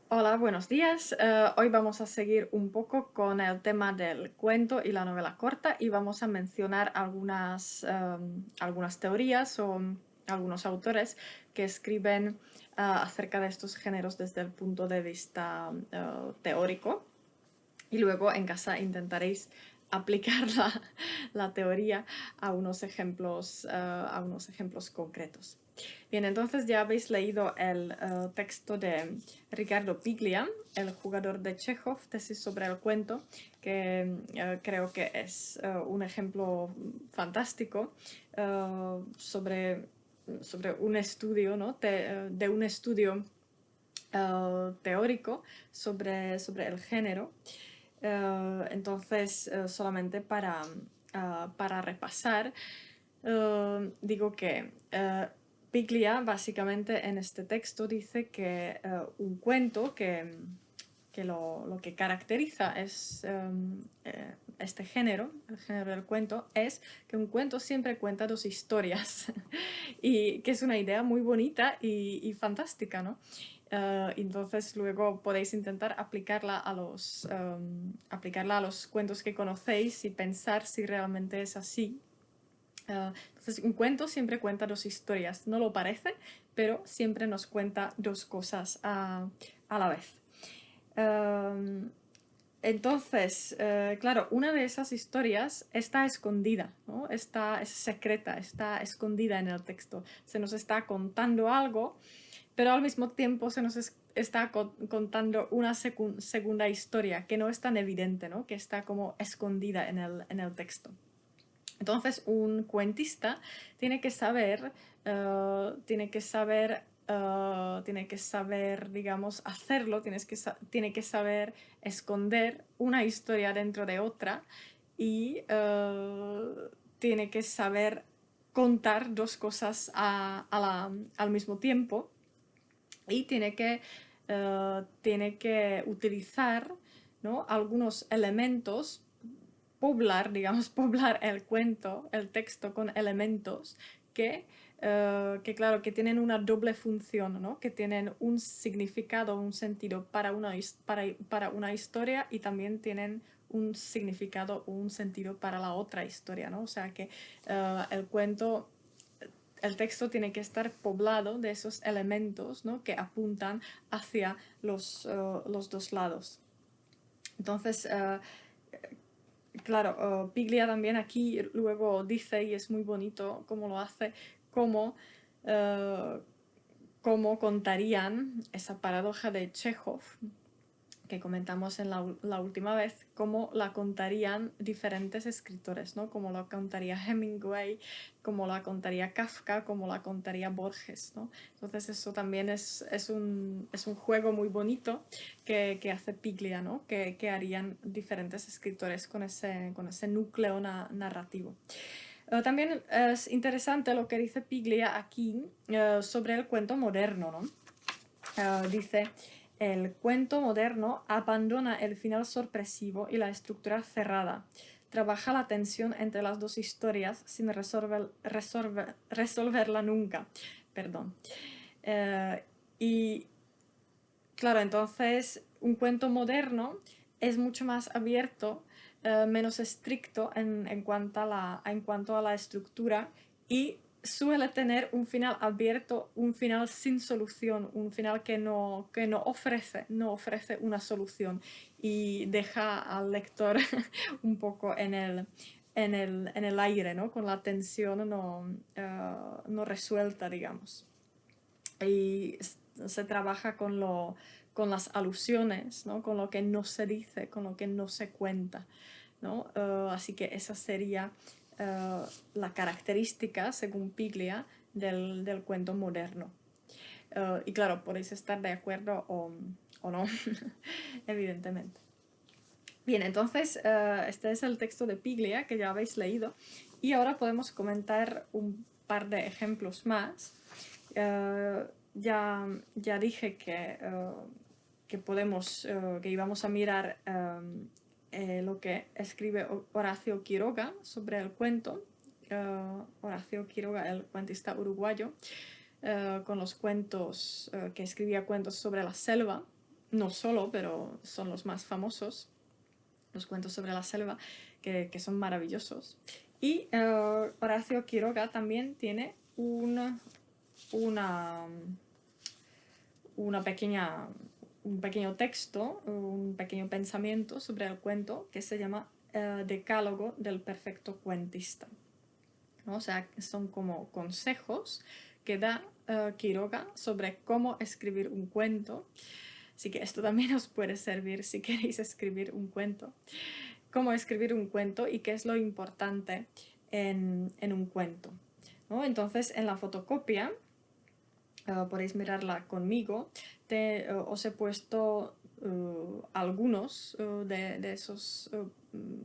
Hola, buenos días. Hoy vamos a seguir un poco con el tema del cuento y la novela corta y vamos a mencionar algunas teorías o algunos autores que escriben acerca de estos géneros desde el punto de vista teórico. Y luego en casa intentaréis aplicar la teoría a unos ejemplos concretos. Bien, entonces ya habéis leído el texto de Ricardo Piglia, el jugador de Chekhov, tesis sobre el cuento, que creo que es un ejemplo fantástico sobre un estudio, ¿no? de un estudio teórico sobre el género. Entonces, solamente para repasar, digo que Piglia básicamente en este texto dice que un cuento que lo que caracteriza es este género, el género del cuento, es que un cuento siempre cuenta dos historias y que es una idea muy bonita y fantástica, ¿no? Entonces luego podéis intentar aplicarla a los cuentos que conocéis y pensar si realmente es así. Entonces un cuento siempre cuenta dos historias, no lo parece, pero siempre nos cuenta dos cosas a la vez. Um, entonces, claro, una de esas historias está escondida, ¿no? Es secreta, está escondida en el texto. Se nos está contando algo, pero al mismo tiempo se nos está contando una segunda historia que no es tan evidente, ¿no? Que está como escondida en el texto. Entonces, un cuentista tiene que saber, tiene que saber, digamos, hacerlo, tiene que saber esconder una historia dentro de otra y tiene que saber contar dos cosas al mismo tiempo y tiene que utilizar, ¿no? algunos elementos, poblar, digamos, poblar el cuento, el texto con elementos que claro, que tienen una doble función, ¿no? Que tienen un significado, un sentido para una historia y también tienen un significado o un sentido para la otra historia, ¿no? O sea que el texto tiene que estar poblado de esos elementos, ¿no? Que apuntan hacia los dos lados. Entonces, claro, Piglia también aquí luego dice, y es muy bonito cómo lo hace, cómo, uh, cómo contarían esa paradoja de Chekhov que comentamos en la última vez, cómo la contarían diferentes escritores, ¿no? Cómo la contaría Hemingway, cómo la contaría Kafka, cómo la contaría Borges, ¿no? Entonces eso también es un juego muy bonito que hace Piglia, ¿no? Que harían diferentes escritores con ese núcleo narrativo. También es interesante lo que dice Piglia aquí sobre el cuento moderno, ¿no? Dice, el cuento moderno abandona el final sorpresivo y la estructura cerrada. Trabaja la tensión entre las dos historias sin resolverla nunca. Perdón. Eh, y claro, entonces un cuento moderno es mucho más abierto, menos estricto en cuanto a la estructura y suele tener un final abierto, un final sin solución, un final que no ofrece una solución y deja al lector un poco en el aire, ¿no? Con la tensión no resuelta, digamos. Y se trabaja con las alusiones, ¿no? Con lo que no se dice, con lo que no se cuenta, ¿no? Así que esa sería la característica, según Piglia, del cuento moderno. Y claro, podéis estar de acuerdo o no, evidentemente. Bien, entonces este es el texto de Piglia que ya habéis leído y ahora podemos comentar un par de ejemplos más. Ya dije que íbamos a mirar lo que escribe Horacio Quiroga sobre el cuento. Horacio Quiroga, el cuentista uruguayo, con los cuentos, que escribía cuentos sobre la selva. no solo, pero son los más famosos, los cuentos sobre la selva, que son maravillosos. Y Horacio Quiroga también tiene una, un pequeño texto, un pequeño pensamiento sobre el cuento que se llama Decálogo del perfecto cuentista, ¿no? O sea, son como consejos que da Quiroga sobre cómo escribir un cuento. Así que esto también os puede servir si queréis escribir un cuento. Cómo escribir un cuento y qué es lo importante en un cuento, ¿no? Entonces, en la fotocopia, podéis mirarla conmigo, os he puesto algunos de esos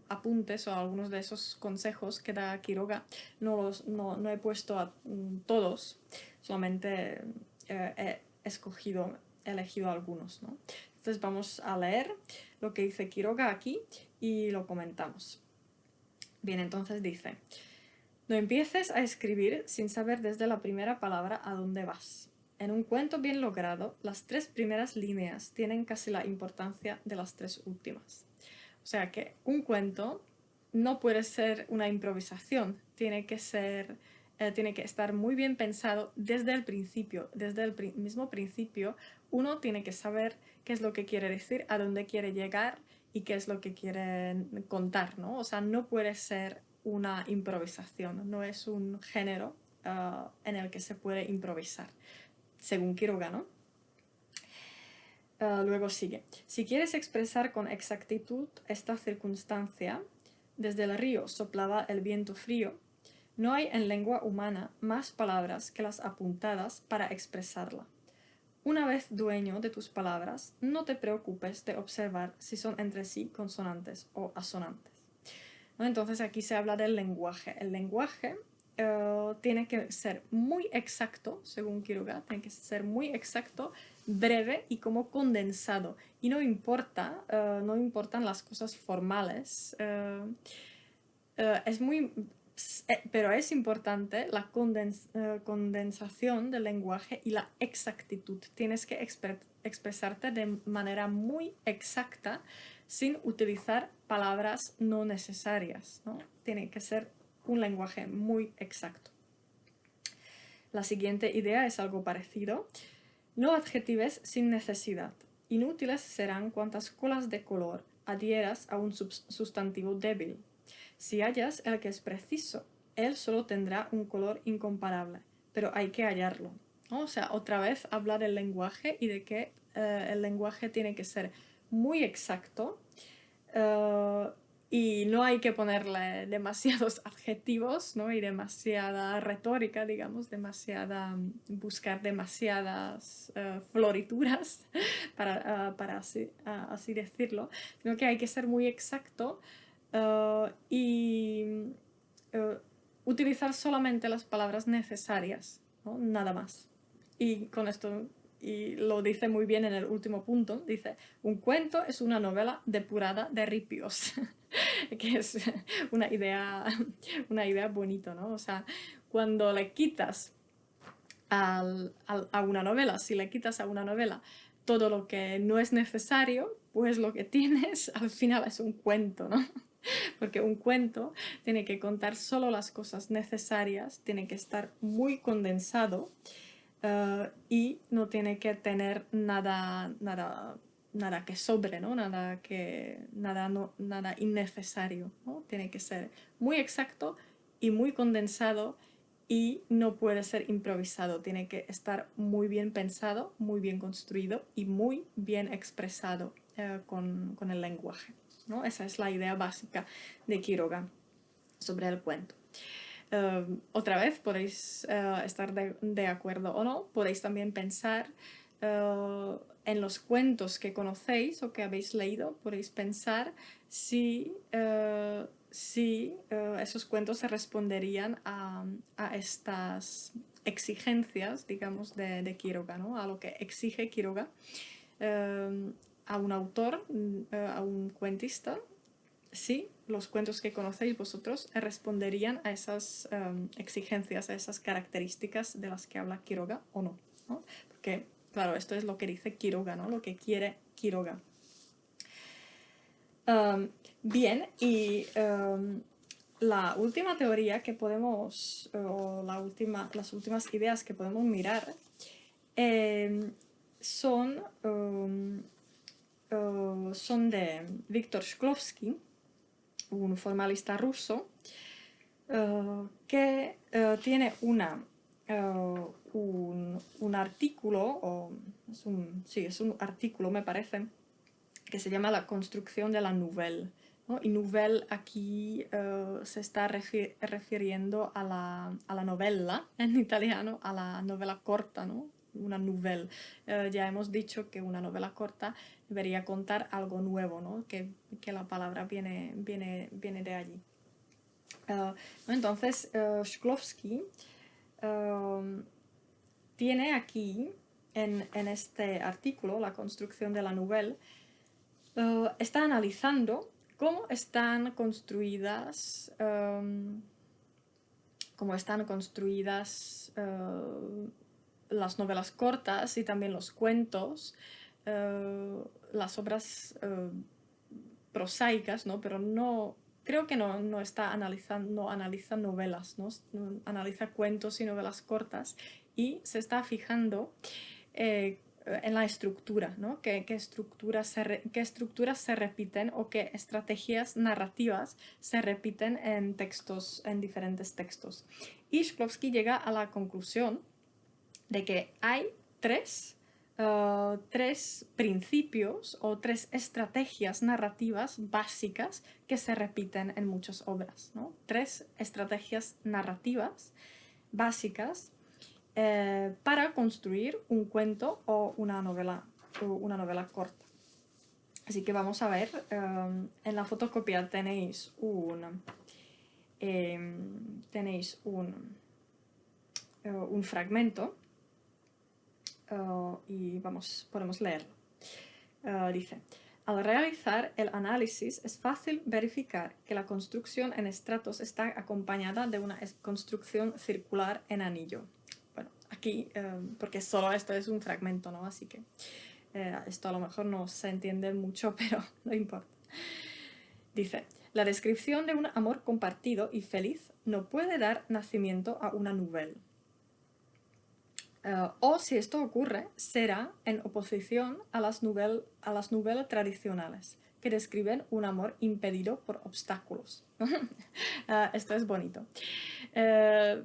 apuntes o algunos de esos consejos que da Quiroga. No he puesto a todos, solamente he elegido algunos, ¿no? Entonces vamos a leer lo que dice Quiroga aquí y lo comentamos. Bien, entonces dice: no empieces a escribir sin saber desde la primera palabra a dónde vas. En un cuento bien logrado, las 3 primeras líneas tienen casi la importancia de las 3 últimas. O sea que un cuento no puede ser una improvisación, tiene que estar muy bien pensado desde el principio. Desde el mismo principio, uno tiene que saber qué es lo que quiere decir, a dónde quiere llegar y qué es lo que quiere contar, ¿no? O sea, no puede ser una improvisación, no es un género en el que se puede improvisar, según Quiroga, ¿no? Luego sigue: si quieres expresar con exactitud esta circunstancia, desde el río soplaba el viento frío, no hay en lengua humana más palabras que las apuntadas para expresarla. Una vez dueño de tus palabras, no te preocupes de observar si son entre sí consonantes o asonantes, ¿no? Entonces aquí se habla del lenguaje. El lenguaje tiene que ser muy exacto, según Quiroga, tiene que ser muy exacto, breve y como condensado. Y no importan las cosas formales. Pero es importante la condensación del lenguaje y la exactitud. Tienes que expresarte de manera muy exacta sin utilizar palabras no necesarias, ¿no? Tiene que ser un lenguaje muy exacto. La siguiente idea es algo parecido. No adjetives sin necesidad. Inútiles serán cuantas colas de color adhieras a un sustantivo débil. Si hallas el que es preciso, él solo tendrá un color incomparable, pero hay que hallarlo, ¿no? O sea, otra vez habla del lenguaje y de que el lenguaje tiene que ser muy exacto y no hay que ponerle demasiados adjetivos, ¿no? Y demasiada retórica, digamos, buscar demasiadas florituras para así decirlo, sino que hay que ser muy exacto y utilizar solamente las palabras necesarias, ¿no? Nada más. Y con esto, y lo dice muy bien en el último punto, dice: un cuento es una novela depurada de ripios. Que es una idea bonita, ¿no? O sea, cuando le quitas a una novela, si le quitas a una novela todo lo que no es necesario, pues lo que tienes al final es un cuento, ¿no? Porque un cuento tiene que contar solo las cosas necesarias, tiene que estar muy condensado y no tiene que tener nada que sobre, ¿no? Nada innecesario, ¿no? Tiene que ser muy exacto y muy condensado y no puede ser improvisado, tiene que estar muy bien pensado, muy bien construido y muy bien expresado con el lenguaje, ¿no? Esa es la idea básica de Quiroga sobre el cuento. Otra vez podéis estar de acuerdo o no, podéis también pensar en los cuentos que conocéis o que habéis leído, podéis pensar si esos cuentos se responderían a estas exigencias, digamos, de Quiroga, ¿no? A lo que exige Quiroga a un autor, a un cuentista, si los cuentos que conocéis vosotros responderían a esas exigencias, a esas características de las que habla Quiroga o no, ¿no? Porque Claro, esto es lo que dice Quiroga, ¿no? Lo que quiere Quiroga. Bien, y la última teoría que podemos, o las últimas ideas que podemos mirar son, son de Viktor Shklovsky, un formalista ruso, que tiene un artículo, sí, es un artículo, me parece, que se llama La construcción de la nouvelle, ¿no? Y nouvelle aquí se está refiriendo a la novela, en italiano, a la novela corta, ¿no? Una nouvelle. Ya hemos dicho que una novela corta debería contar algo nuevo, ¿no? Que la palabra viene de allí. Entonces, Shklovsky tiene aquí, en este artículo, La construcción de la nouvelle, está analizando cómo están construidas, las novelas cortas y también los cuentos, las obras prosaicas, ¿no? Pero no, creo que no está analizando, no analiza novelas, ¿no? Analiza cuentos y novelas cortas y se está fijando en la estructura, ¿no? ¿Qué estructuras se repiten o qué estrategias narrativas se repiten en diferentes textos? Y Shklovsky llega a la conclusión de que hay tres principios o tres estrategias narrativas básicas que se repiten en muchas obras, ¿no? Tres estrategias narrativas básicas para construir un cuento o una novela corta. Así que vamos a ver, en la fotocopia tenéis un fragmento y podemos leerlo. Dice: al realizar el análisis es fácil verificar que la construcción en estratos está acompañada de una construcción circular en anillo. Bueno, aquí, porque solo esto es un fragmento, ¿no? Así que esto a lo mejor no se entiende mucho, pero no importa. Dice: la descripción de un amor compartido y feliz no puede dar nacimiento a una nouvelle. O si esto ocurre, será en oposición a las novelas tradicionales, que describen un amor impedido por obstáculos. Esto es bonito.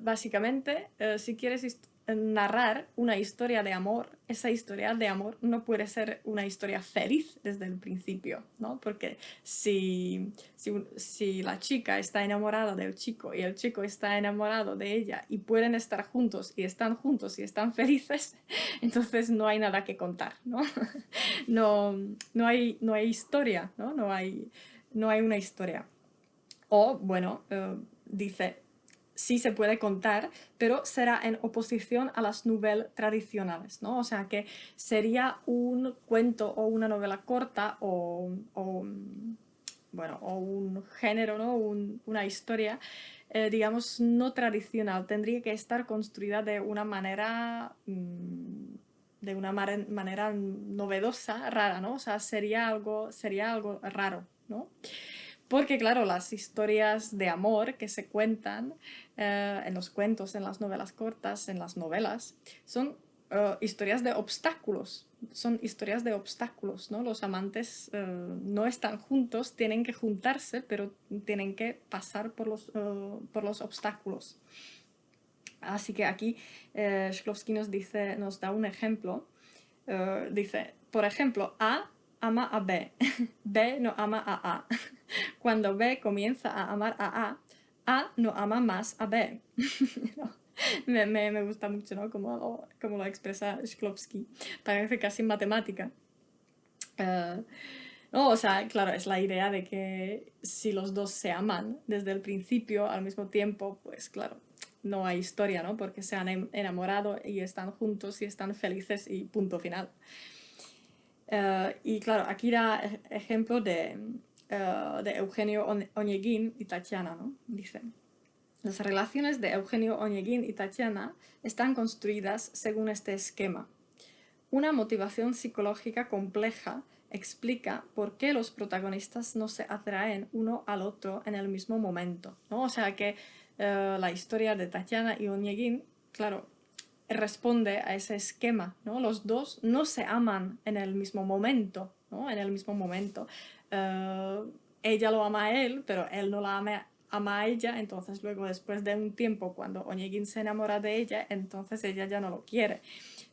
Básicamente, si quieres narrar una historia de amor, esa historia de amor no puede ser una historia feliz desde el principio, ¿no? Porque si la chica está enamorada del chico y el chico está enamorado de ella y pueden estar juntos y están felices, entonces no hay nada que contar, ¿no? No hay historia, ¿no? No hay una historia. O, bueno, dice, sí se puede contar, pero será en oposición a las novelas tradicionales, ¿no? O sea que sería un cuento o una novela corta o un género, ¿no? Una historia, digamos, no tradicional. Tendría que estar construida de una manera manera novedosa, rara, ¿no? O sea, sería algo raro, ¿no? Porque, claro, las historias de amor que se cuentan en los cuentos, en las novelas cortas, en las novelas, son historias de obstáculos. Son historias de obstáculos, ¿no? Los amantes no están juntos, tienen que juntarse, pero tienen que pasar por los obstáculos. Así que aquí Shklovsky nos da un ejemplo. Dice, por ejemplo, A ama a B, B no ama a A. Cuando B comienza a amar A no ama más a B. ¿No? Me gusta mucho, ¿no? Como lo expresa Shklovsky. Parece casi matemática. No, o sea, claro, es la idea de que si los dos se aman desde el principio al mismo tiempo, pues claro, no hay historia, ¿no? Porque se han enamorado y están juntos y están felices y punto final. Y claro, aquí da ejemplo de Eugenio Onegin y Tatiana, ¿no? Dice: las relaciones de Eugenio Onegin y Tatiana están construidas según este esquema. una motivación psicológica compleja explica por qué los protagonistas no se atraen uno al otro en el mismo momento, ¿no? O sea que la historia de Tatiana y Onegin, claro, responde a ese esquema, ¿no? Los dos no se aman en el mismo momento, ¿no? En el mismo momento. Ella lo ama a él, pero él no la ama a ella, entonces luego después de un tiempo cuando Onegin se enamora de ella, entonces ella ya no lo quiere,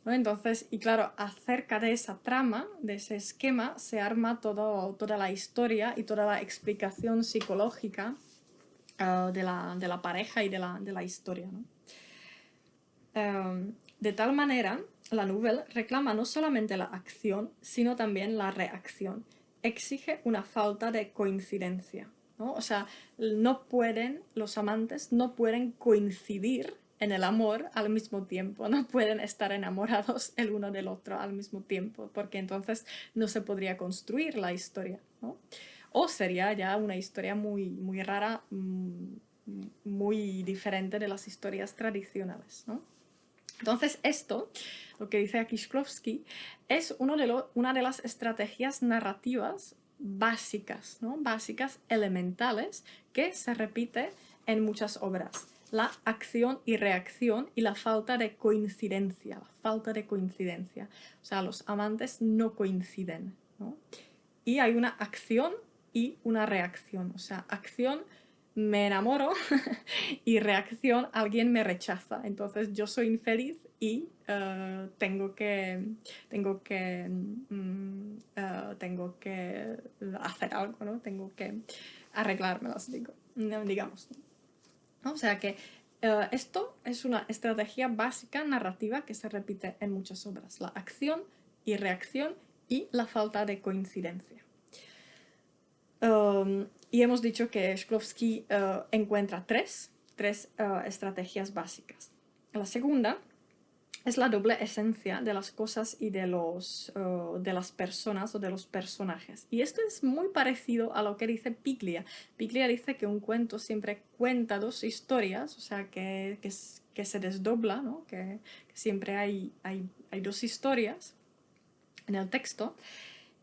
¿no? Entonces, y claro, acerca de esa trama, de ese esquema, se arma toda la historia y toda la explicación psicológica de la pareja y de la historia, ¿no? De tal manera, la nouvelle reclama no solamente la acción, sino también la reacción. Exige una falta de coincidencia, ¿no? O sea, los amantes no pueden coincidir en el amor al mismo tiempo, no pueden estar enamorados el uno del otro al mismo tiempo, porque entonces no se podría construir la historia, ¿no? O sería ya una historia muy, muy rara, muy diferente de las historias tradicionales, ¿no? Entonces esto, lo que dice aquí Shklovsky, es una de las estrategias narrativas básicas, ¿no? Básicas, elementales, que se repite en muchas obras. La acción y reacción y la falta de coincidencia. La falta de coincidencia. O sea, los amantes no coinciden, ¿no? Y hay una acción y una reacción. O sea, acción, me enamoro, y reacción, alguien me rechaza. Entonces yo soy infeliz y tengo que hacer algo, ¿no? Tengo que arreglármelas, digamos, ¿no? O sea que esto es una estrategia básica narrativa que se repite en muchas obras. La acción y reacción y la falta de coincidencia. Y hemos dicho que Shklovsky encuentra tres estrategias básicas. La segunda es la doble esencia de las cosas y de las personas o de los personajes. Y esto es muy parecido a lo que dice Piglia. Piglia dice que un cuento siempre cuenta dos historias, o sea, que se desdobla, ¿no? Que siempre hay dos historias en el texto.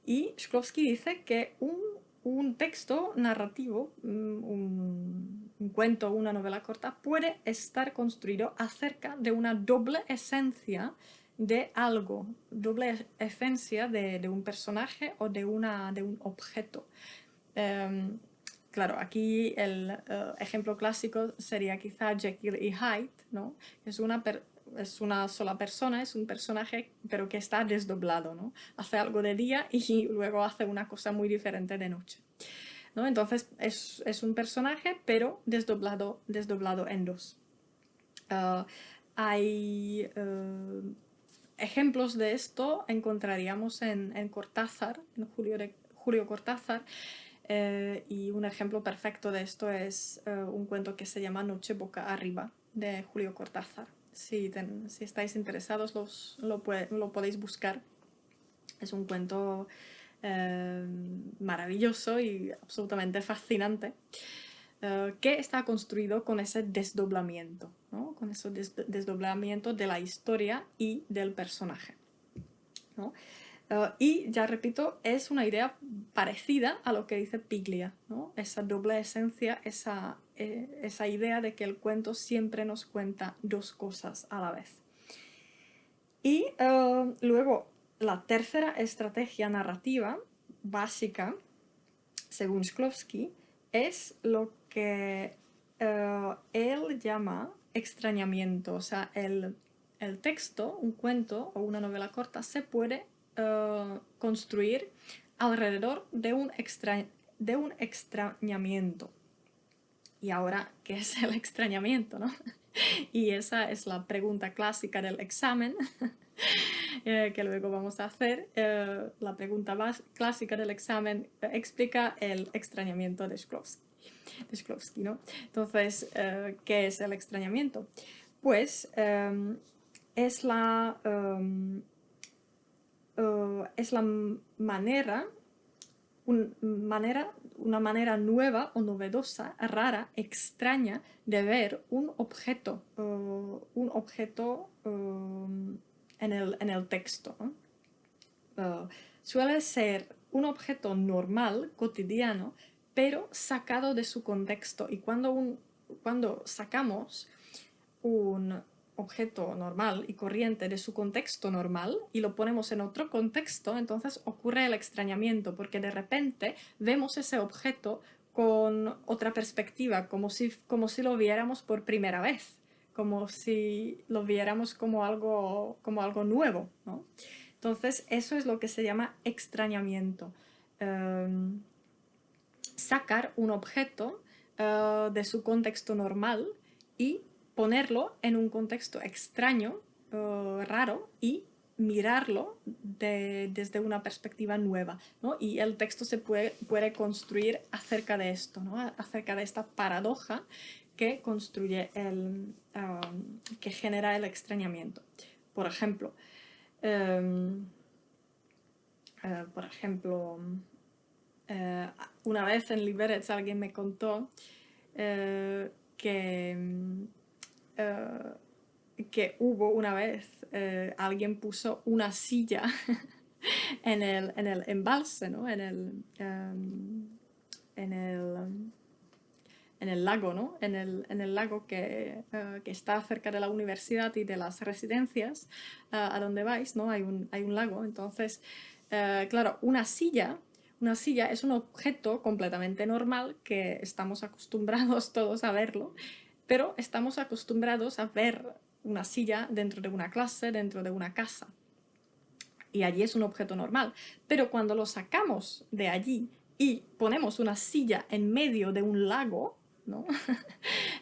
Y Shklovsky dice que un texto narrativo, un cuento, una novela corta, puede estar construido acerca de una doble esencia de algo, doble esencia de un personaje o de un objeto. Claro, aquí el ejemplo clásico sería quizá Jekyll y Hyde, ¿no? Es una sola persona, es un personaje, pero que está desdoblado, ¿no? Hace algo de día y luego hace una cosa muy diferente de noche, ¿no? Entonces es un personaje, pero desdoblado en dos. Hay ejemplos de esto encontraríamos en Cortázar, en Julio Cortázar, y un ejemplo perfecto de esto es un cuento que se llama Noche boca arriba, de Julio Cortázar. Si estáis interesados, lo podéis buscar. Es un cuento maravilloso y absolutamente fascinante, que está construido con ese desdoblamiento, ¿no? Con ese desdoblamiento de la historia y del personaje, ¿no? Y ya repito, es una idea parecida a lo que dice Piglia, ¿no? Esa doble esencia, esa idea de que el cuento siempre nos cuenta dos cosas a la vez. Y luego, la tercera estrategia narrativa básica, según Shklovsky, es lo que él llama extrañamiento. O sea, el texto, un cuento o una novela corta, se puede construir alrededor de un extrañamiento. Y ahora, ¿qué es el extrañamiento, no? Y esa es la pregunta clásica del examen, que luego vamos a hacer. La pregunta clásica del examen explica el extrañamiento de Shklovsky, ¿no? Entonces, ¿qué es el extrañamiento? Pues es la manera, una manera nueva o novedosa, rara, extraña de ver un objeto en el texto, ¿no? suele ser un objeto normal, cotidiano, pero sacado de su contexto. Y cuando sacamos un objeto normal y corriente de su contexto normal y lo ponemos en otro contexto, entonces ocurre el extrañamiento, porque de repente vemos ese objeto con otra perspectiva, como si lo viéramos por primera vez, como si lo viéramos como algo nuevo, ¿no? Entonces eso es lo que se llama extrañamiento. Sacar un objeto de su contexto normal y ponerlo en un contexto extraño, raro, y mirarlo desde una perspectiva nueva, ¿no? Y el texto se puede construir acerca de esto, ¿no? Acerca de esta paradoja que construye que genera el extrañamiento. Por ejemplo, um, por ejemplo, eh, una vez en Liberec alguien me contó que, eh, que hubo una vez, alguien puso una silla en el embalse, ¿no? En el, en el lago, ¿no? En el lago que está cerca de la universidad y de las residencias a donde vais, ¿no? Hay un lago. Entonces, claro, una silla es un objeto completamente normal que estamos acostumbrados todos a verlo, pero estamos acostumbrados a ver una silla dentro de una clase, dentro de una casa. Y allí es un objeto normal. Pero cuando lo sacamos de allí y ponemos una silla en medio de un lago, ¿no?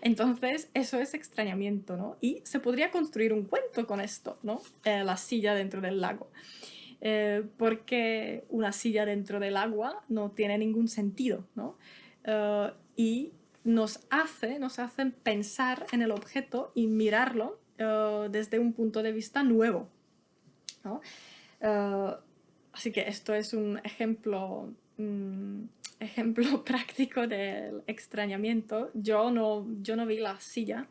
Entonces, eso es extrañamiento, ¿no? Y se podría construir un cuento con esto, ¿no? La silla dentro del lago. Porque una silla dentro del agua no tiene ningún sentido, ¿no? Y nos hacen pensar en el objeto y mirarlo desde un punto de vista nuevo, ¿no? Así que esto es un ejemplo práctico del extrañamiento. Yo no vi la silla,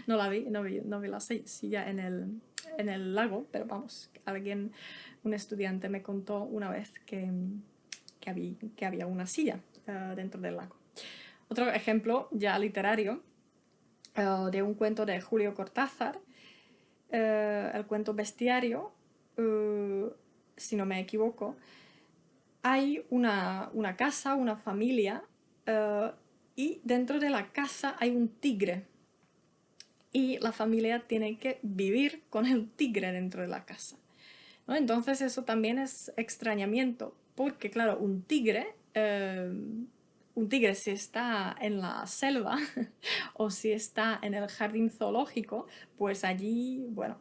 no vi la silla en el lago, pero vamos, un estudiante me contó una vez que había una silla dentro del lago. Otro ejemplo ya literario de un cuento de Julio Cortázar, el cuento Bestiario, si no me equivoco. Hay una casa, una familia, y dentro de la casa hay un tigre. Y la familia tiene que vivir con el tigre dentro de la casa, ¿no? Entonces eso también es extrañamiento, porque claro, un tigre si está en la selva o si está en el jardín zoológico, pues allí, bueno,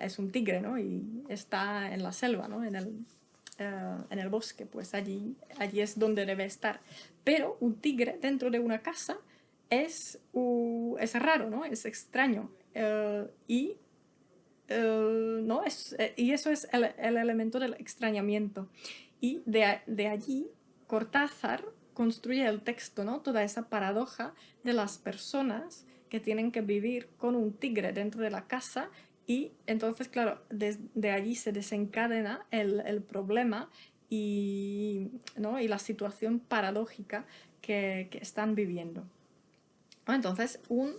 es un tigre, ¿no? Y está en la selva, ¿no? En el bosque, pues allí es donde debe estar. Pero un tigre dentro de una casa es raro, ¿no? Es extraño. ¿No? Y eso es el elemento del extrañamiento. Y de allí Cortázar construye el texto, ¿no? Toda esa paradoja de las personas que tienen que vivir con un tigre dentro de la casa y entonces, claro, de allí se desencadena el problema ¿no? Y la situación paradójica que están viviendo. Entonces, un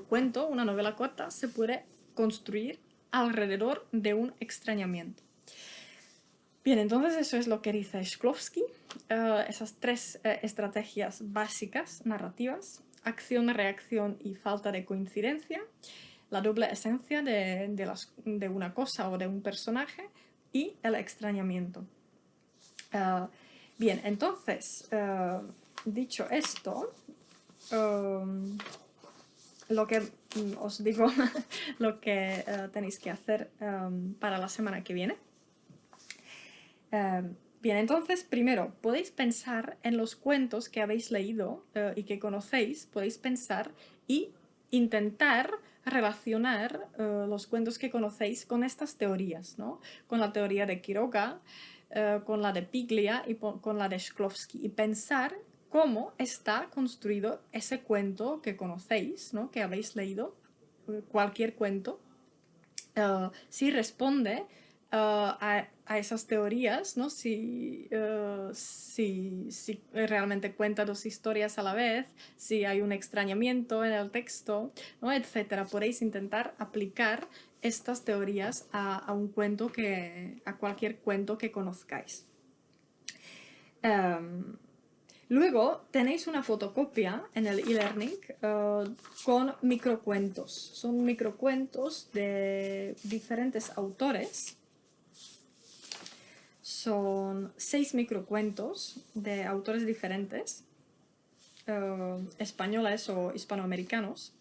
cuento, una novela corta, se puede construir alrededor de un extrañamiento. Bien, entonces eso es lo que dice Shklovsky, esas tres estrategias básicas narrativas: acción, reacción y falta de coincidencia, la doble esencia de una cosa o de un personaje y el extrañamiento. Bien, entonces, dicho esto, lo que os digo, lo que tenéis que hacer para la semana que viene. Bien, entonces, primero, podéis pensar en los cuentos que habéis leído y que conocéis, podéis pensar y intentar relacionar los cuentos que conocéis con estas teorías, ¿no? Con la teoría de Quiroga, con la de Piglia y con la de Shklovsky, y pensar cómo está construido ese cuento que conocéis, ¿no? Que habéis leído, cualquier cuento, si responde a esas teorías, ¿no? Si realmente cuenta dos historias a la vez, si hay un extrañamiento en el texto, ¿no? Etcétera. Podéis intentar aplicar estas teorías a cualquier cuento que conozcáis. Em, Luego tenéis una fotocopia en el e-learning con microcuentos. Son microcuentos de diferentes autores. Son 6 microcuentos de autores diferentes, españoles o hispanoamericanos.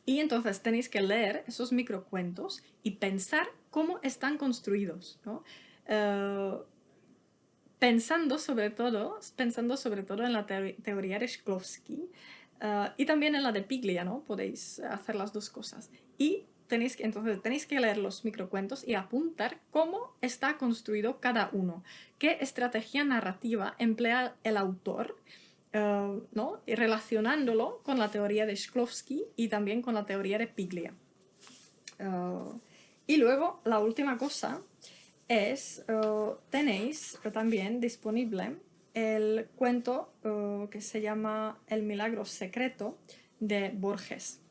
Y entonces tenéis que leer esos microcuentos y pensar cómo están construidos, ¿no? Pensando sobre todo en la teoría de Shklovsky y también en la de Piglia, ¿no? Podéis hacer las dos cosas. Y entonces tenéis que leer los microcuentos y apuntar cómo está construido cada uno, qué estrategia narrativa emplea el autor, ¿no? Y relacionándolo con la teoría de Shklovsky y también con la teoría de Piglia. Y luego, la última cosa es, tenéis también disponible el cuento que se llama El milagro secreto de Borges.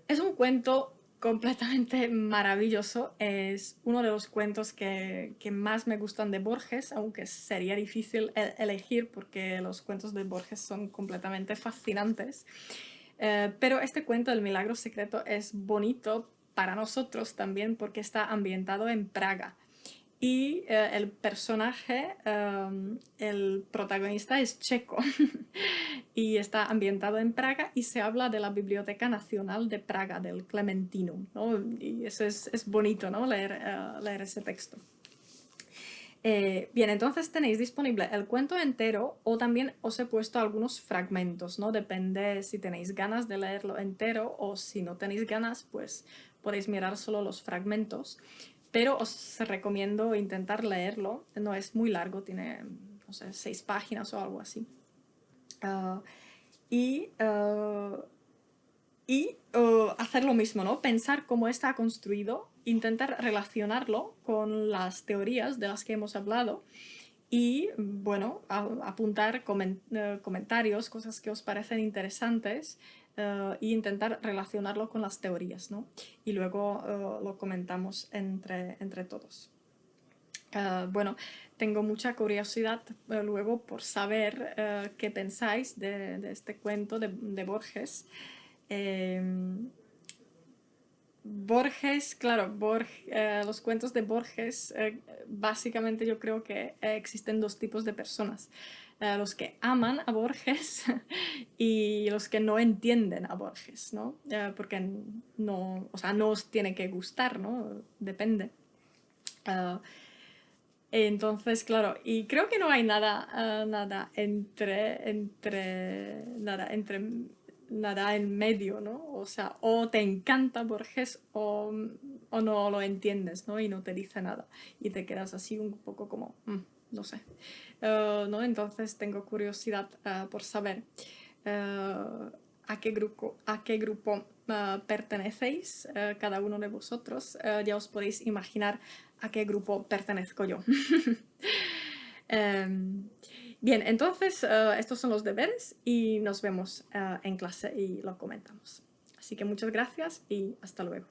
Es un cuento completamente maravilloso, es uno de los cuentos que más me gustan de Borges, aunque sería difícil elegir porque los cuentos de Borges son completamente fascinantes. Pero este cuento, El milagro secreto, es bonito para nosotros también porque está ambientado en Praga. Y el personaje, el protagonista es checo y está ambientado en Praga y se habla de la Biblioteca Nacional de Praga, del Clementinum, ¿no? Y eso es bonito, ¿no? Leer ese texto. Bien, entonces tenéis disponible el cuento entero o también os he puesto algunos fragmentos, ¿no? Depende si tenéis ganas de leerlo entero o si no tenéis ganas, pues podéis mirar solo los fragmentos. Pero os recomiendo intentar leerlo, no es muy largo, tiene, no sé, 6 páginas o algo así. Ah, y hacer lo mismo, ¿no? Pensar cómo está construido, intentar relacionarlo con las teorías de las que hemos hablado y, bueno, apuntar comentarios, cosas que os parecen interesantes e intentar relacionarlo con las teorías, ¿no? Y luego lo comentamos entre todos. Bueno, tengo mucha curiosidad luego por saber qué pensáis de este cuento de Borges. Borges, claro, los cuentos de Borges, básicamente yo creo que existen dos tipos de personas. Los que aman a Borges y los que no entienden a Borges, ¿no? Porque no, o sea, no os tiene que gustar, ¿no? Depende. Entonces, claro, y creo que no hay nada nada en medio, ¿no? O sea, o te encanta Borges o no lo entiendes, ¿no? Y no te dice nada. Y te quedas así un poco como, no sé. ¿No? Entonces tengo curiosidad por saber a qué grupo pertenecéis cada uno de vosotros. Ya os podéis imaginar a qué grupo pertenezco yo. Bien, entonces estos son los deberes y nos vemos en clase y lo comentamos. Así que muchas gracias y hasta luego.